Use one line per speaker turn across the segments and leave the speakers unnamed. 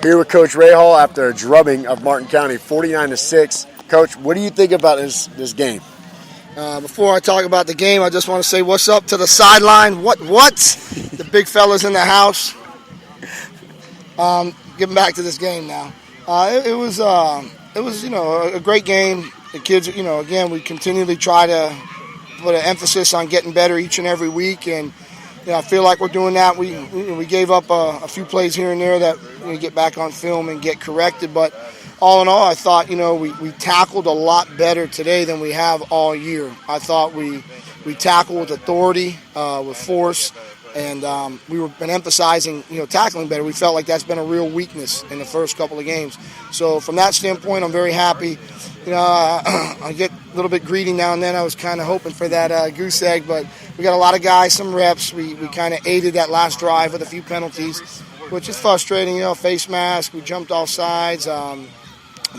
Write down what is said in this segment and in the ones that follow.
Here with Coach Rahal after a drubbing of Martin County, 49-6. Coach, what do you think about this game?
Before I talk about the game, I just want to say what's up to the sideline. What? The big fellas in the house. Getting back to this game now. It was a great game. The kids, again, we continually try to put an emphasis on getting better each and every week, and I feel like we're doing that. We gave up a few plays here and there that we get back on film and get corrected, but all in all, I thought we tackled a lot better today than we have all year. I thought we tackled with authority, with force, and we've been emphasizing tackling better. We felt like that's been a real weakness in the first couple of games. So from that standpoint, I'm very happy. I get a little bit greedy now and then. I was kind of hoping for that goose egg, but we got a lot of guys, some reps. We kind of aided that last drive with a few penalties, which is frustrating. Face mask, we jumped off sides,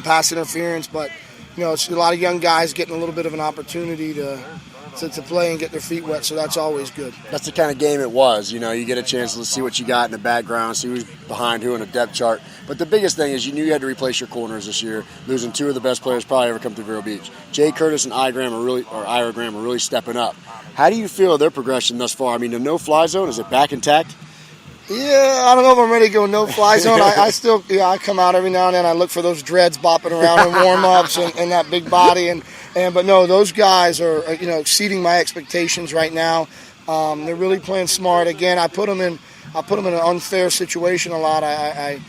pass interference, but it's a lot of young guys getting a little bit of an opportunity to play and get their feet wet, so that's always good.
That's the kind of game it was. You get a chance to see what you got in the background, see who's behind who in a depth chart. But the biggest thing is you knew you had to replace your corners this year, losing two of the best players probably ever come to Vero Beach. Jay Curtis and Ira Graham are really stepping up. How do you feel their progression thus far? I mean, the no-fly zone, is it back intact?
Yeah, I don't know if I'm ready to go no-fly zone. I still, I come out every now and then. I look for those dreads bopping around in warm-ups and that big body. But no, those guys are exceeding my expectations right now. They're really playing smart. Again, I put them in an unfair situation a lot. I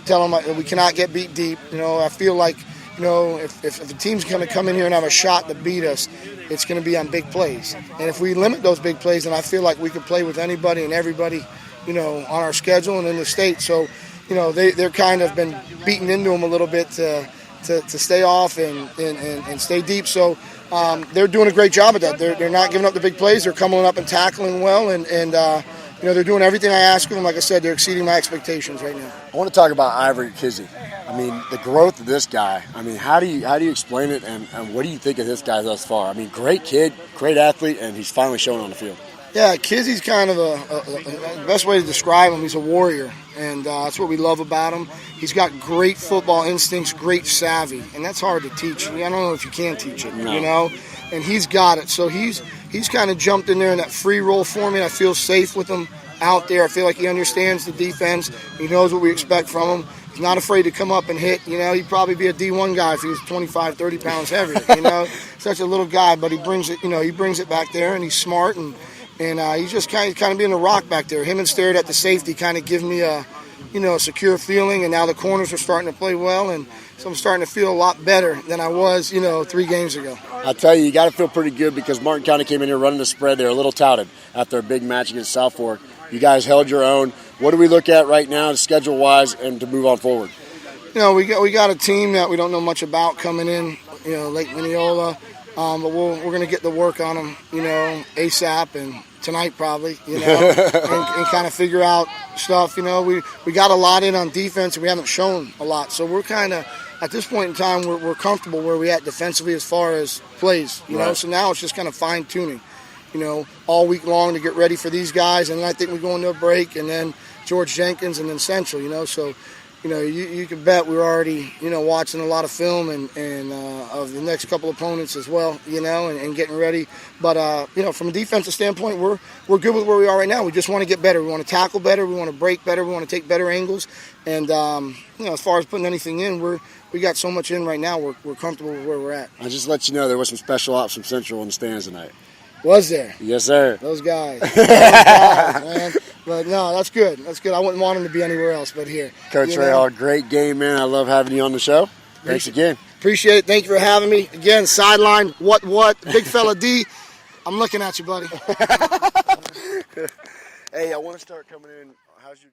tell them we cannot get beat deep. I feel like if the team's going to come in here and have a shot to beat us, it's going to be on big plays. And if we limit those big plays, then I feel like we can play with anybody and everybody, on our schedule and in the state. So, they're kind of been beaten into them a little bit to stay off and stay deep. So they're doing a great job at that. They're not giving up the big plays. They're coming up and tackling well, and they're doing everything I ask of them. Like I said, they're exceeding my expectations right now.
I want to talk about Ivory Kizzy. I mean, the growth of this guy. I mean, how do you explain it, and what do you think of this guy thus far? I mean, great kid, great athlete, and he's finally showing on the field.
Yeah, Kizzy's kind of the best way to describe him. He's a warrior, and that's what we love about him. He's got great football instincts, great savvy, and that's hard to teach. I don't know if you can teach it, and he's got it. So he's kind of jumped in there in that free roll for me. I feel safe with him out there. I feel like he understands the defense. He knows what we expect from him. He's not afraid to come up and hit. He'd probably be a D1 guy if he was 25, 30 pounds heavier. Such a little guy, but he brings it. He brings it back there, and he's smart, and he's just kind of being a rock back there. Him and Starrett at the safety kind of give me a secure feeling, and now the corners are starting to play well, and so I'm starting to feel a lot better than I was, 3 games ago.
I'll tell you got to feel pretty good because Martin County came in here running the spread. They were a little touted after a big match against South Fork. You guys held your own. What do we look at right now schedule-wise and to move on forward?
We got a team that we don't know much about coming in, Lake Mineola, but we're going to get to work on them, ASAP and tonight probably, and kind of figure out stuff. We got a lot in on defense and we haven't shown a lot, so we're kind of at this point in time we're comfortable where we at defensively as far as plays.
Right.
So now it's just kind of fine tuning. All week long to get ready for these guys, and then I think we go into a break, and then George Jenkins, and then Central. So you can bet we're already watching a lot of film and of the next couple opponents as well, and getting ready. But from a defensive standpoint, we're good with where we are right now. We just want to get better. We want to tackle better. We want to break better. We want to take better angles. And as far as putting anything in, we got so much in right now. We're comfortable with where we're at.
I'll just let you know there was some special ops from Central in the stands tonight.
Was there?
Yes, sir.
Those guys, man. But no, that's good. That's good. I wouldn't want them to be anywhere else but here.
Coach Rahal, great game, man. I love having you on the show. Thanks again.
Appreciate it. Thank you for having me. Again, sideline, what? Big fella D, I'm looking at you, buddy.
Hey, I want to start coming in. How's your